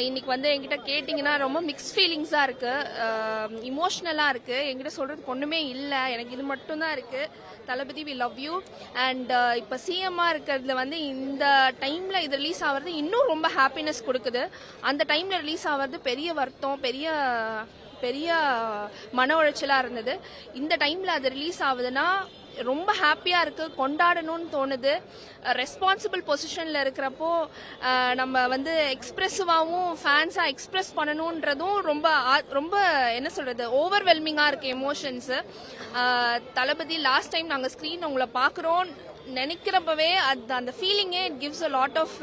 இன்னைக்கு வந்து என்கிட்ட கேட்டிங்கன்னா ரொம்ப மிக்ஸ் ஃபீலிங்ஸாக இருக்குது, இமோஷ்னலாக இருக்குது. என்கிட்ட சொல்கிறதுக்கு ஒன்றுமே இல்லை, எனக்கு இது மட்டும்தான் இருக்குது. தளபதி வி லவ் யூ. அண்ட் இப்போ சிஎம்மாக இருக்கிறதுல வந்து இந்த டைமில் இது ரிலீஸ் ஆகிறது இன்னும் ரொம்ப ஹாப்பினஸ் கொடுக்குது. அந்த டைமில் ரிலீஸ் ஆகிறது பெரிய வருத்தம், பெரிய பெரிய மன உளைச்சலாக இருந்தது. இந்த டைமில் அது ரிலீஸ் ஆகுதுன்னா ரொம்ப ஹாப்பியாக இருக்குது, கொண்டாடணும்னு தோணுது. ரெஸ்பான்சிபிள் பொசிஷனில் இருக்கிறப்போ நம்ம வந்து எக்ஸ்ப்ரெசிவாகவும் ஃபேன்ஸாக எக்ஸ்ப்ரெஸ் பண்ணணுன்றதும் ரொம்ப ரொம்ப என்ன சொல்கிறது, ஓவர்வெல்மிங்காக இருக்குது எமோஷன்ஸு. தளபதி லாஸ்ட் டைம் நாங்கள் ஸ்க்ரீன் உங்களை பார்க்குறோம் நினைக்கிறப்பவே அந்த ஃபீலிங்கே it gives a lot of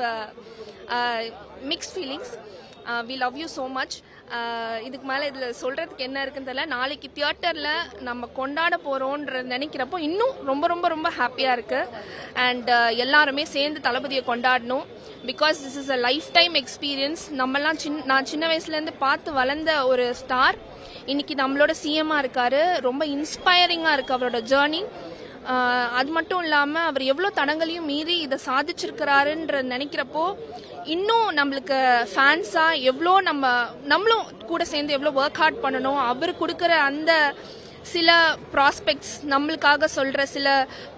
mixed feelings. We love you so much. இதுக்கு மேலே இதில் சொல்கிறதுக்கு என்ன இருக்குன்னு தெரியல. நாளைக்கு தியேட்டரில் நம்ம கொண்டாட போகிறோன்ற நினைக்கிறப்போ இன்னும் ரொம்ப ரொம்ப ரொம்ப ஹாப்பியாக இருக்குது. அண்ட் எல்லாருமே சேர்ந்து தளபதியை கொண்டாடணும். Because this is a life time experience. நம்மலாம் நான் சின்ன வயசுலேருந்து பார்த்து வளர்ந்த ஒரு ஸ்டார் இன்னைக்கு நம்மளோட சிஎம்மாக இருக்காரு. ரொம்ப இன்ஸ்பைரிங்காக இருக்குது அவரோட ஜேர்னி. அது மட்டும் இல்லாமல் அவர் எவ்வளோ தடங்களையும் மீறி இதை சாதிச்சிருக்கிறாருன்ற நினைக்கிறப்போ இன்னும் நம்மளுக்கு ஃபேன்ஸாக எவ்வளோ நம்மளும் கூட சேர்ந்து எவ்வளோ ஒர்க் ஹார்ட் பண்ணணும். அவர் கொடுக்குற அந்த சில ப்ராஸ்பெக்ட்ஸ், நம்மளுக்காக சொல்கிற சில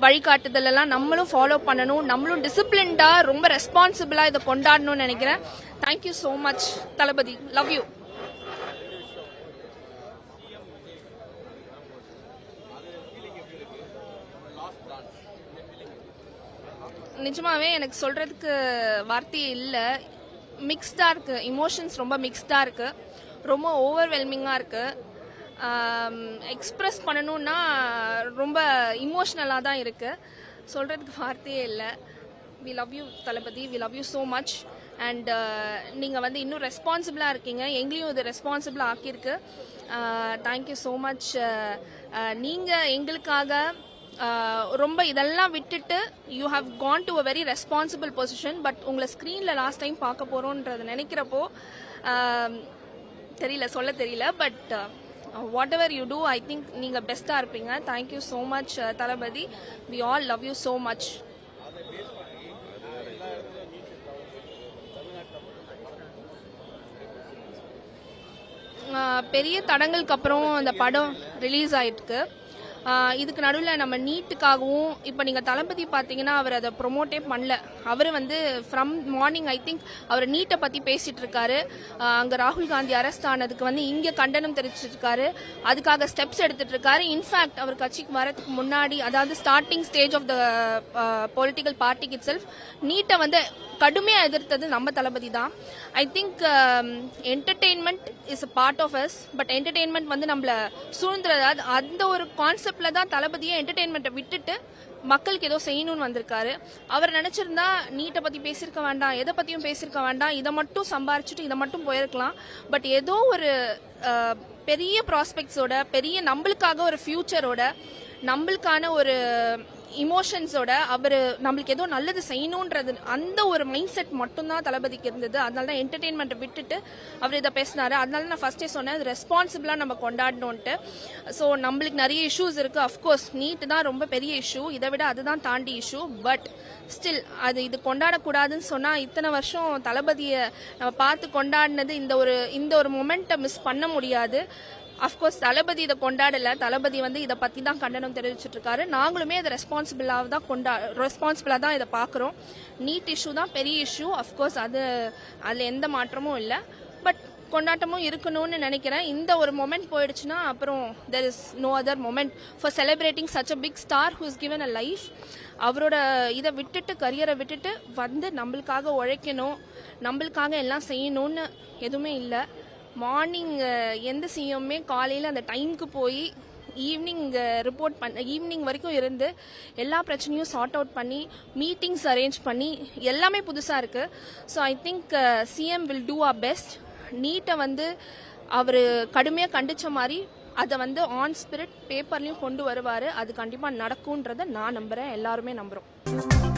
வழிகாட்டுதலெல்லாம் நம்மளும் ஃபாலோ பண்ணணும். நம்மளும் டிசிப்ளின்டாக ரொம்ப ரெஸ்பான்சிபிளாக இதை கொண்டாடணும்னு நினைக்கிறேன். Thank you so much Thalapathy, love you. நிஜமாவே எனக்கு சொல்கிறதுக்கு வார்த்தையே இல்லை. மிக்ஸ்டாக இருக்குது, இமோஷன்ஸ் ரொம்ப மிக்ஸ்டாக இருக்குது, ரொம்ப ஓவர்வெல்மிங்காக இருக்குது. எக்ஸ்ப்ரெஸ் பண்ணணுன்னா ரொம்ப இமோஷ்னலாக தான் இருக்குது. சொல்கிறதுக்கு வார்த்தையே இல்லை. We love you Thalapathy, we love you so much. And நீங்கள் வந்து இன்னும் ரெஸ்பான்சிபிளாக இருக்கீங்க, எங்களையும் இது ரெஸ்பான்சிபிளாக ஆக்கியிருக்கு. Thank you so much. நீங்கள் எங்களுக்காக ரொம்ப இதெல்லாம் விட்டுட்டு you have gone to a very responsible position. But உங்களை ஸ்க்ரீனில் லாஸ்ட் டைம் பார்க்க போகிறோன்றது நினைக்கிறப்போ சொல்ல தெரியல. But whatever you do, I think நீங்கள் பெஸ்ட்டாக இருப்பீங்க. Thank you so much Thalapathy. We all love you so much. பெரிய தடங்களுக்கு அப்புறம் அந்த படம் ரிலீஸ் ஆயிருக்கு. இதுக்கு நடுவில் நம்ம நீட்டுக்காகவும் இப்போ நீங்கள் தளபதி பார்த்தீங்கன்னா அவர் அதை ப்ரொமோட்டே பண்ணல. அவர் வந்து ஃப்ரம் மார்னிங் ஐ திங்க் அவர் நீட்டை பற்றி பேசிகிட்டு இருக்காரு. அங்கே ராகுல் காந்தி அரெஸ்ட் ஆனதுக்கு வந்து இங்கே கண்டனம் தெரிவிச்சிருக்காரு, அதுக்காக ஸ்டெப்ஸ் எடுத்துகிட்டு இருக்காரு. இன்ஃபேக்ட் அவர் கட்சிக்கு வரதுக்கு முன்னாடி, அதாவது starting stage of the political பார்ட்டிக்கு இட் செல்ஃப் நீட்டை வந்து கடுமையாக எதிர்த்தது நம்ம தளபதி தான். I think entertainment is a part of us. But entertainment வந்து நம்மளை சூழ்ந்துறது, அந்த ஒரு கான்செப்டில் தான் தளபதியை என்டர்டெயின்மெண்ட்டை விட்டுட்டு மக்களுக்கு ஏதோ செய்யணும்னு வந்திருக்காரு. அவர் நினச்சிருந்தா நீட்டை பற்றி பேசியிருக்க வேண்டாம், எதை பற்றியும் பேசியிருக்க வேண்டாம், இதை மட்டும் சம்பாரிச்சுட்டு இதை மட்டும் போயிருக்கலாம். பட் ஏதோ ஒரு பெரிய ப்ராஸ்பெக்ட்ஸோட, பெரிய நம்மளுக்காக ஒரு ஃபியூச்சரோட, நம்மளுக்கான ஒரு இமோஷன்ஸோட அவர் நம்மளுக்கு ஏதோ நல்லது செய்யணுன்றது அந்த ஒரு மைண்ட் செட் மட்டும்தான் தளபதிக்கு இருந்தது. அதனால தான் என்டர்டெயின்மெண்ட்டை விட்டுட்டு அவர் இதை பேசினாரு. அதனால நான் ஃபர்ஸ்டே சொன்னேன், அது ரெஸ்பான்சிபிளாக நம்ம கொண்டாடணுன்ட்டு. ஸோ நம்மளுக்கு நிறைய இஷ்யூஸ் இருக்குது. அஃப்கோர்ஸ் நீட்டு தான் ரொம்ப பெரிய இஷ்யூ, இதை விட அதுதான் தாண்டி இஷ்யூ. பட் ஸ்டில் இது கொண்டாடக்கூடாதுன்னு சொன்னால் இத்தனை வருஷம் தளபதியை நம்ம பார்த்து கொண்டாடினது இந்த ஒரு மொமெண்ட்டை மிஸ் பண்ண முடியாது. அஃப்கோர்ஸ் தளபதி இதை கொண்டாடலை, தளபதி வந்து இதை பற்றி தான் கண்டனம் தெரிவிச்சுட்டு இருக்காரு. நாங்களுமே அதை ரெஸ்பான்சிபிளாக தான் இதை பார்க்குறோம். நீட் இஷ்யூ தான் பெரிய இஷ்யூ. அஃப்கோர்ஸ் அதில் எந்த மாற்றமும் இல்லை. பட் கொண்டாட்டமும் இருக்கணும்னு நினைக்கிறேன். இந்த ஒரு மொமெண்ட் போயிடுச்சுன்னா அப்புறம் there is no other moment for celebrating such a big star who is given a life. அவரோட இதை விட்டுட்டு, கரியரை விட்டுட்டு வந்து நம்மளுக்காக உழைக்கணும், நம்மளுக்காக எல்லாம் செய்யணும்னு எதுவுமே இல்லை. மார்னிங் எந்த சிஎம்மே காலையில் அந்த டைமுக்கு போய் ஈவினிங் வரைக்கும் இருந்து எல்லா பிரச்சனையும் சார்ட் அவுட் பண்ணி மீட்டிங்ஸ் அரேஞ்ச் பண்ணி எல்லாமே புதுசாக இருக்குது. So I think CM will do அவர் பெஸ்ட். நீட்டை வந்து அவர் கடுமையாக கண்டித்த மாதிரி அதை வந்து ஆன் ஸ்பிரிட் பேப்பர்லையும் கொண்டு வருவார். அது கண்டிப்பாக நடக்கும்ன்றதை நான் நம்புகிறேன், எல்லாருமே நம்புகிறோம்.